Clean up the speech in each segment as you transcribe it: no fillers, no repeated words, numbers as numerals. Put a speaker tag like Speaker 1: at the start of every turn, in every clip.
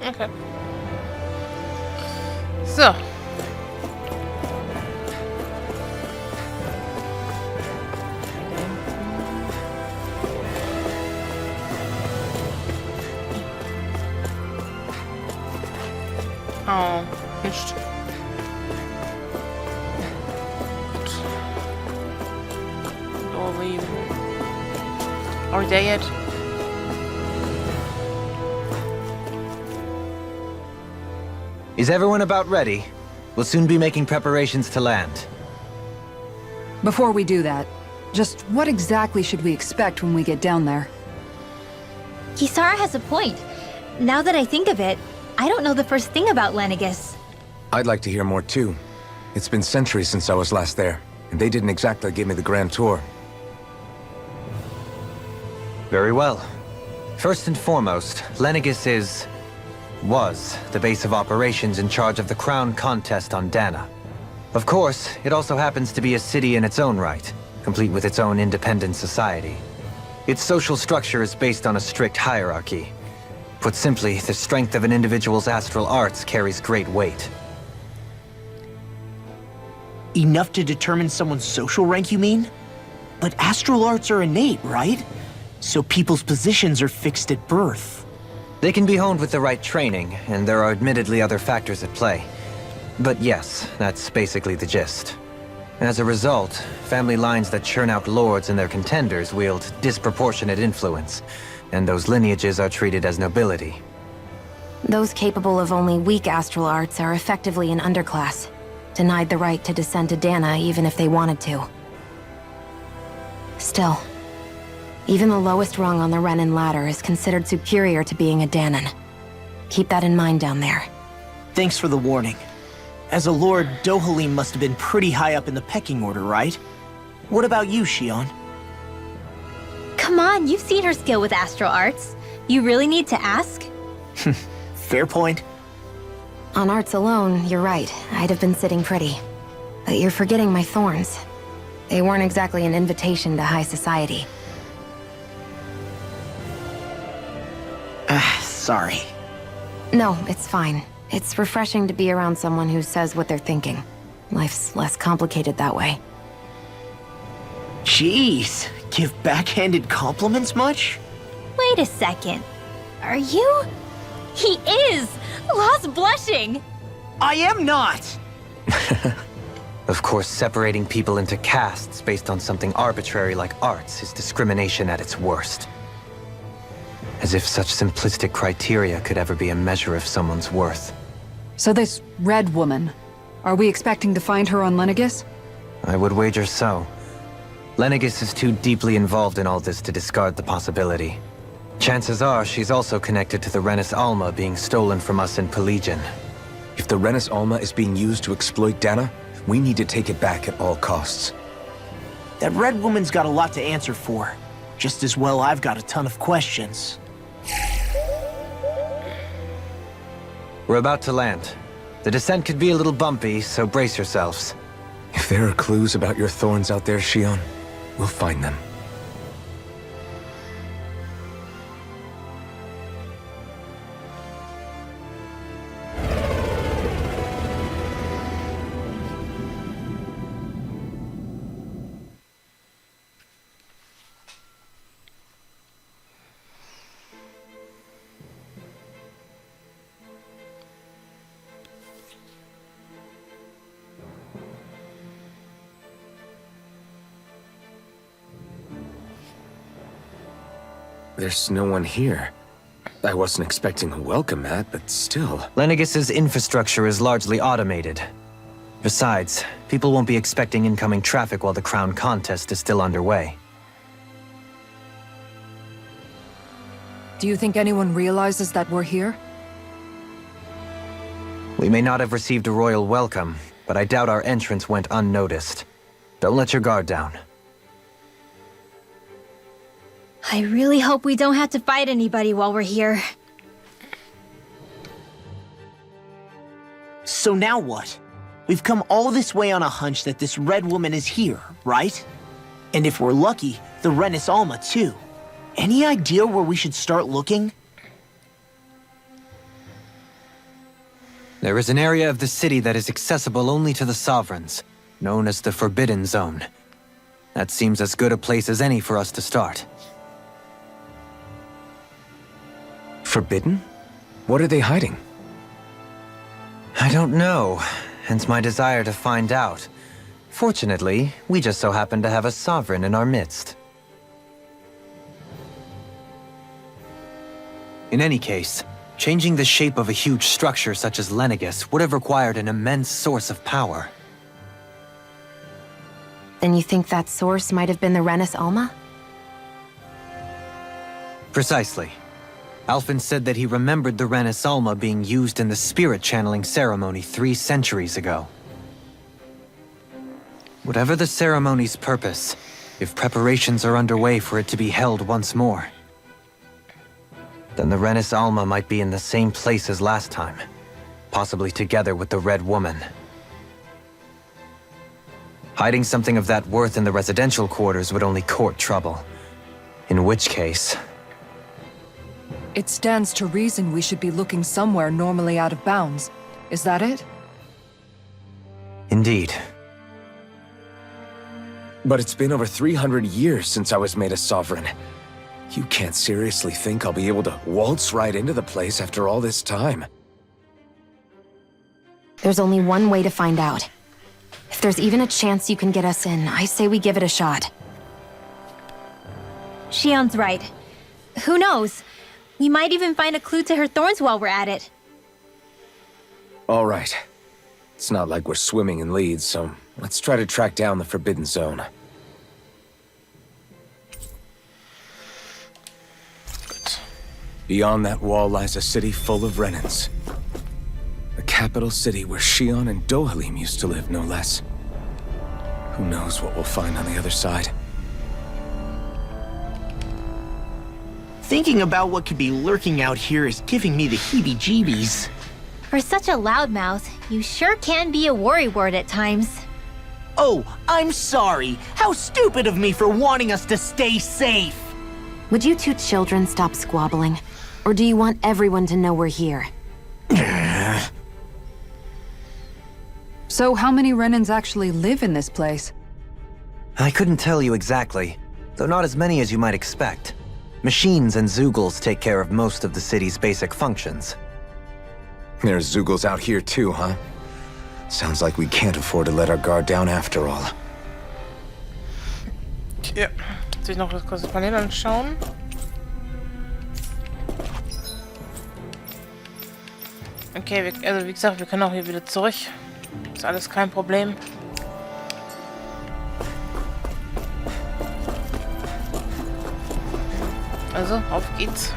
Speaker 1: Okay. So. Oh, nicht. Doorleven. Are they yet?
Speaker 2: Is everyone about ready? We'll soon be making preparations to land.
Speaker 3: Before we do that, just what exactly should we expect when we get down there?
Speaker 4: Kisara has a point. Now that I think of it, I don't know the first thing about Lenegis.
Speaker 5: I'd like to hear more too. It's been centuries since I was last there, and they didn't exactly give me the grand tour.
Speaker 2: Very well. First and foremost, Lenegis was the base of operations in charge of the crown contest on Dana. Of course, it also happens to be a city in its own right, complete with its own independent society. Its social structure is based on a strict hierarchy. Put simply, the strength of an individual's astral arts carries great weight.
Speaker 6: Enough to determine someone's social rank, you mean? But astral arts are innate, right? So people's positions are fixed at birth.
Speaker 2: They can be honed with the right training, and there are admittedly other factors at play. But yes, that's basically the gist. As a result, family lines that churn out lords and their contenders wield disproportionate influence, and those lineages are treated as nobility.
Speaker 7: Those capable of only weak astral arts are effectively an underclass, denied the right to descend to Dana even if they wanted to. Still, even the lowest rung on the Renin ladder is considered superior to being a Danan. Keep that in mind down there.
Speaker 6: Thanks for the warning. As a lord, Dohalim must have been pretty high up in the pecking order, right? What about you, Shion?
Speaker 4: Come on, you've seen her skill with astral arts. You really need to ask?
Speaker 6: Fair point.
Speaker 7: On arts alone, you're right. I'd have been sitting pretty. But you're forgetting my thorns. They weren't exactly an invitation to high society.
Speaker 6: Sorry.
Speaker 7: No, it's fine. It's refreshing to be around someone who says what they're thinking. Life's less complicated that way.
Speaker 6: Jeez, give backhanded compliments much?
Speaker 4: Wait a second. Are you? He is! Lost blushing!
Speaker 6: I am not!
Speaker 2: Of course, separating people into castes based on something arbitrary like arts is discrimination at its worst. As if such simplistic criteria could ever be a measure of someone's worth.
Speaker 3: So this red woman, are we expecting to find her on Lenegis?
Speaker 2: I would wager so. Lenegis is too deeply involved in all this to discard the possibility. Chances are she's also connected to the Renis Alma being stolen from us in Pelegion.
Speaker 5: If the Renis Alma is being used to exploit Dana, we need to take it back at all costs.
Speaker 6: That red woman's got a lot to answer for. Just as well I've got a ton of questions.
Speaker 2: We're about to land. The descent could be a little bumpy, so brace yourselves.
Speaker 5: If there are clues about your thorns out there, Shion, we'll find them. There's no one here. I wasn't expecting a welcome mat, but still.
Speaker 2: Lenegis's infrastructure is largely automated. Besides, people won't be expecting incoming traffic while the crown contest is still underway.
Speaker 3: Do you think anyone realizes that we're here?
Speaker 2: We may not have received a royal welcome, but I doubt our entrance went unnoticed. Don't let your guard down.
Speaker 4: I really hope we don't have to fight anybody while we're here.
Speaker 6: So now what? We've come all this way on a hunch that this red woman is here, right? And if we're lucky, the Renis Alma too. Any idea where we should start looking?
Speaker 2: There is an area of the city that is accessible only to the Sovereigns, known as the Forbidden Zone. That seems as good a place as any for us to start.
Speaker 5: Forbidden? What are they hiding?
Speaker 2: I don't know, hence my desire to find out. Fortunately, we just so happen to have a Sovereign in our midst. In any case, changing the shape of a huge structure such as Lenegis would have required an immense source of power.
Speaker 7: Then you think that source might have been the Renis Alma?
Speaker 2: Precisely. Alphen said that he remembered the Renis Alma being used in the spirit channeling ceremony 3 centuries ago. Whatever the ceremony's purpose, if preparations are underway for it to be held once more, then the Renis Alma might be in the same place as last time, possibly together with the Red Woman. Hiding something of that worth in the residential quarters would only court trouble. In which case...
Speaker 3: It stands to reason we should be looking somewhere normally out of bounds. Is that it?
Speaker 2: Indeed.
Speaker 5: But it's been over 300 years since I was made a Sovereign. You can't seriously think I'll be able to waltz right into the place after all this time.
Speaker 7: There's only one way to find out. If there's even a chance you can get us in, I say we give it a shot.
Speaker 4: Shion's right. Who knows? We might even find a clue to her thorns while we're at it.
Speaker 5: All right. It's not like we're swimming in leads, so let's try to track down the Forbidden Zone.
Speaker 1: Gut.
Speaker 5: Beyond that wall lies a city full of Renans. The capital city where Shion and Dohalim used to live, no less. Who knows what we'll find on the other side?
Speaker 6: Thinking about what could be lurking out here is giving me the heebie-jeebies.
Speaker 4: For such a loudmouth, you sure can be a worrywart at times.
Speaker 6: Oh, I'm sorry. How stupid of me for wanting us to stay safe.
Speaker 7: Would you two children stop squabbling? Or do you want everyone to know we're here?
Speaker 3: So how many Renans actually live in this place?
Speaker 2: I couldn't tell you exactly, though not as many as you might expect. Machines and Zeugles take care of most of the city's basic functions.
Speaker 5: There's Zeugles out here too, huh? Sounds like we can't afford to let our guard down after all.
Speaker 1: Ja, jetzt will ich noch das große Panel anschauen. Okay, also wie gesagt, wir können auch hier wieder zurück. Ist alles kein Problem. Also, auf geht's.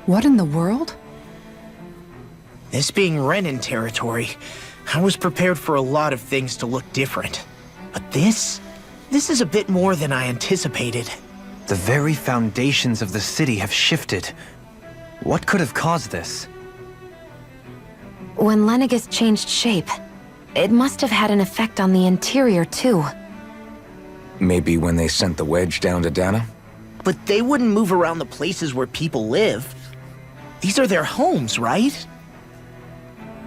Speaker 3: What in the world?
Speaker 6: This being Renan territory, I was prepared for a lot of things to look different. But this is a bit more than I anticipated.
Speaker 2: The very foundations of the city have shifted. What could have caused this?
Speaker 7: When Lenegis changed shape, it must have had an effect on the interior too.
Speaker 5: Maybe when they sent the wedge down to Dana?
Speaker 6: But they wouldn't move around the places where people live. These are their homes, right?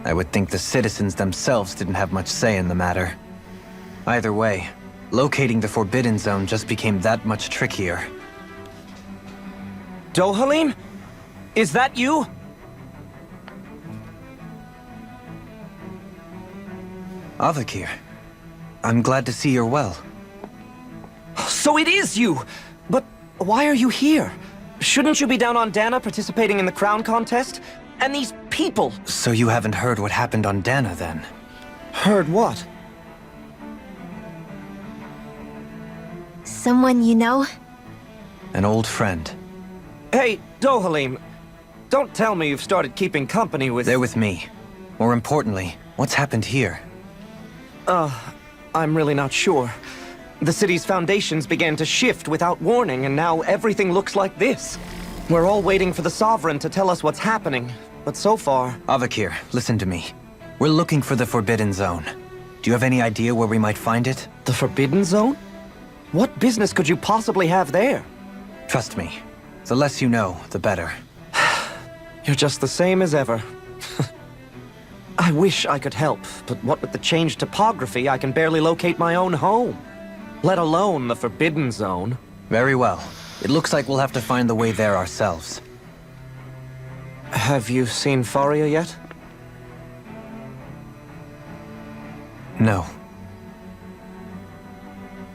Speaker 2: I would think the citizens themselves didn't have much say in the matter. Either way, locating the Forbidden Zone just became that much trickier.
Speaker 6: Dohalim? Is that you?
Speaker 2: Avakir, I'm glad to see you're well.
Speaker 6: So it is you!
Speaker 8: But why are you here? Shouldn't you be down on Dana participating in the crown contest? And these people...
Speaker 2: So you haven't heard what happened on Dana, then?
Speaker 8: Heard what?
Speaker 4: Someone you know?
Speaker 2: An old friend.
Speaker 8: Hey, Dohalim, don't tell me you've started keeping company with...
Speaker 2: They're with me. More importantly, what's happened here?
Speaker 8: I'm really not sure. The city's foundations began to shift without warning, and now everything looks like this. We're all waiting for the Sovereign to tell us what's happening, but so far...
Speaker 2: Avakir, listen to me. We're looking for the Forbidden Zone. Do you have any idea where we might find it?
Speaker 8: The Forbidden Zone? What business could you possibly have there?
Speaker 2: Trust me. The less you know, the better.
Speaker 8: You're just the same as ever. I wish I could help, but what with the changed topography, I can barely locate my own home. Let alone the Forbidden Zone.
Speaker 2: Very well. It looks like we'll have to find the way there ourselves.
Speaker 8: Have you seen Faria yet?
Speaker 2: No.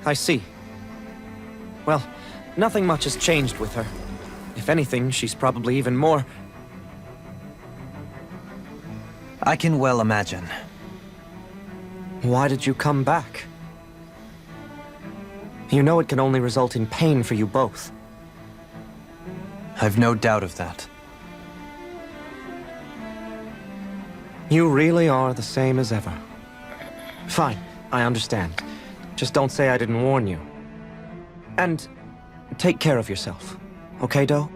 Speaker 8: I see. Well, nothing much has changed with her. If anything, she's probably even more...
Speaker 2: I can well imagine.
Speaker 8: Why did you come back? You know it can only result in pain for you both.
Speaker 2: I've no doubt of that.
Speaker 8: You really are the same as ever. Fine, I understand. Just don't say I didn't warn you. And take care of yourself. Okay, Do?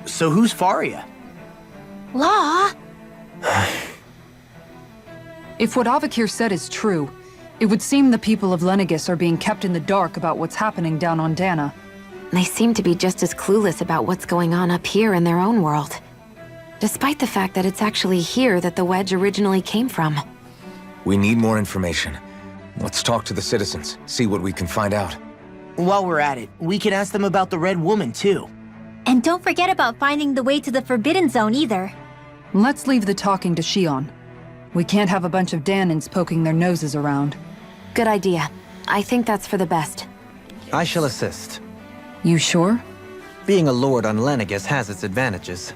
Speaker 6: So who's Faria?
Speaker 4: Law?
Speaker 3: If what Avakir said is true, it would seem the people of Lenegis are being kept in the dark about what's happening down on Dana.
Speaker 7: They seem to be just as clueless about what's going on up here in their own world. Despite the fact that it's actually here that the wedge originally came from.
Speaker 5: We need more information. Let's talk to the citizens, see what we can find out.
Speaker 6: While we're at it, we can ask them about the Red Woman, too.
Speaker 4: And don't forget about finding the way to the Forbidden Zone either.
Speaker 3: Let's leave the talking to Shion. We can't have a bunch of Danans poking their noses around.
Speaker 7: Good idea. I think that's for the best.
Speaker 2: I shall assist.
Speaker 3: You sure?
Speaker 2: Being a lord on Lenegis has its advantages.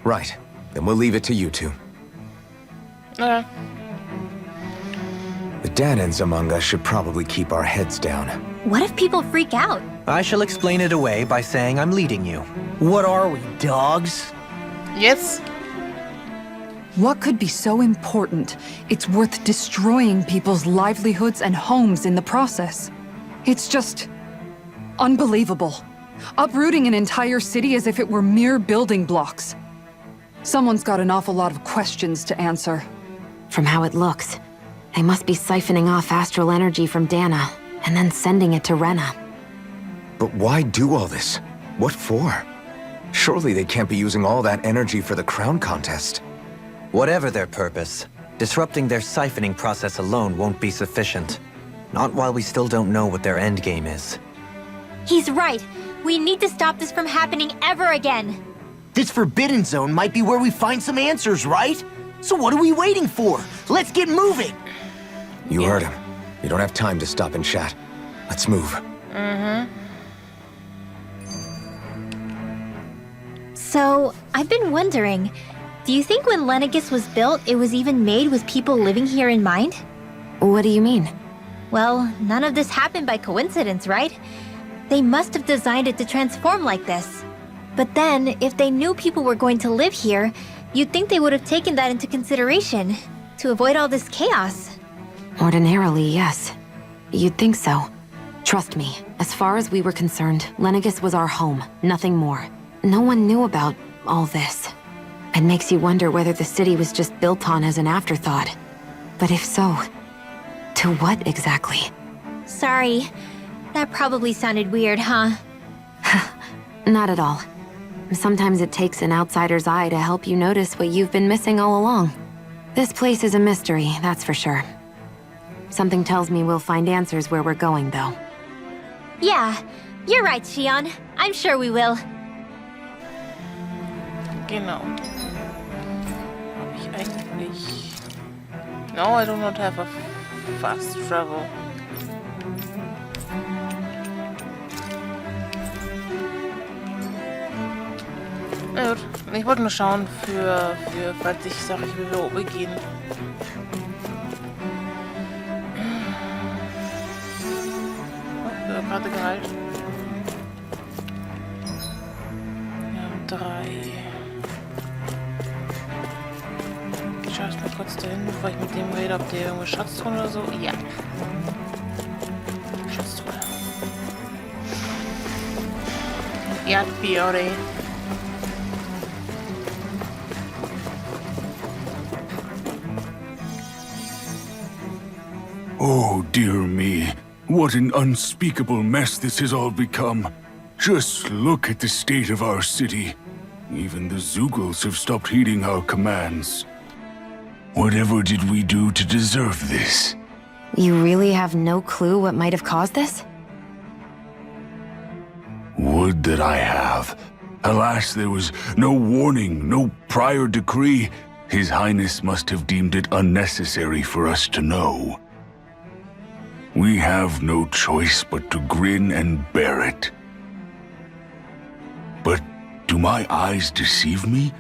Speaker 5: Right. Then we'll leave it to you two.
Speaker 1: Okay.
Speaker 5: The Danans among us should probably keep our heads down.
Speaker 4: What if people freak out?
Speaker 2: I shall explain it away by saying I'm leading you.
Speaker 6: What are we, dogs?
Speaker 1: Yes.
Speaker 3: What could be so important? It's worth destroying people's livelihoods and homes in the process. It's just... unbelievable. Uprooting an entire city as if it were mere building blocks. Someone's got an awful lot of questions to answer.
Speaker 7: From how it looks, they must be siphoning off astral energy from Dana, and then sending it to Rena.
Speaker 5: But why do all this? What for? Surely they can't be using all that energy for the crown contest.
Speaker 2: Whatever their purpose, disrupting their siphoning process alone won't be sufficient. Not while we still don't know what their endgame is.
Speaker 4: He's right. We need to stop this from happening ever again.
Speaker 6: This Forbidden Zone might be where we find some answers, right? So what are we waiting for? Let's get moving!
Speaker 5: You heard him. We don't have time to stop and chat. Let's move.
Speaker 4: So, I've been wondering, do you think when Lenegis was built, it was even made with people living here in mind?
Speaker 7: What do you mean?
Speaker 4: Well, none of this happened by coincidence, right? They must have designed it to transform like this. But then, if they knew people were going to live here, you'd think they would have taken that into consideration, to avoid all this chaos.
Speaker 7: Ordinarily, yes. You'd think so. Trust me, as far as we were concerned, Lenegis was our home, nothing more. No one knew about all this. It makes you wonder whether the city was just built on as an afterthought. But if so, to what exactly?
Speaker 4: Sorry. That probably sounded weird, huh?
Speaker 7: Not at all. Sometimes it takes an outsider's eye to help you notice what you've been missing all along. This place is a mystery, that's for sure. Something tells me we'll find answers where we're going, though.
Speaker 4: Yeah, you're right, Shion. I'm sure we will.
Speaker 1: Genau. Habe ich eigentlich... No, I do not have a fast travel. Na gut, ich wollte nur schauen falls ich sage, ich will wieder oben gehen. Oh, gerade geheilt. Wir haben 3. Ich schaue erst mal kurz dahin, bevor ich mit dem rede, ob der irgendwo Schatztruhe oder so. Ja. Schatztruhe. Erdbeere.
Speaker 9: Oh, dear me. What an unspeakable mess this has all become. Just look at the state of our city. Even the Zeugles have stopped heeding our commands. Whatever did we do to deserve this?
Speaker 7: You really have no clue what might have caused this?
Speaker 9: Would that I have. Alas, there was no warning, no prior decree. His Highness must have deemed it unnecessary for us to know. We have no choice but to grin and bear it. But do my eyes deceive me?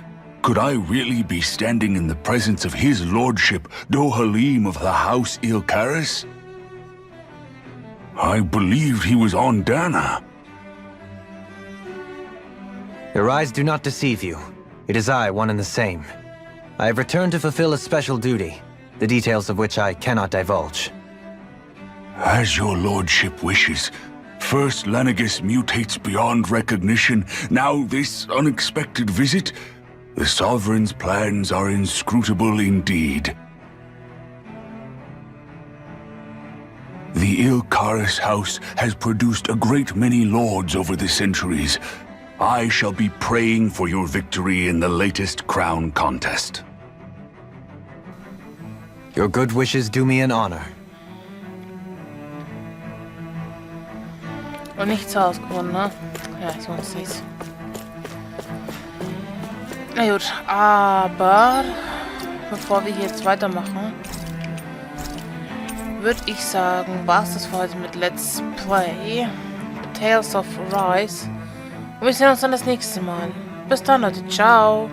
Speaker 9: Could I really be standing in the presence of his lordship, Dohalim of the House Ilkaris? I believed he was on Dana.
Speaker 2: Your eyes do not deceive you. It is I, one and the same. I have returned to fulfill a special duty, the details of which I cannot divulge.
Speaker 9: As your lordship wishes. First Lenegis mutates beyond recognition, now this unexpected visit. The Sovereign's plans are inscrutable indeed. The Ilkaris house has produced a great many lords over the centuries. I shall be praying for your victory in the latest crown contest.
Speaker 2: Your good wishes do me an honor.
Speaker 1: Und nichts herausgefunden, ne? Ja, ich weiß nichts. Na gut, aber bevor wir hier jetzt weitermachen, würde ich sagen, war es das für heute mit Let's Play Tales of Rise. Und wir sehen uns dann das nächste Mal. Bis dann, Leute. Ciao.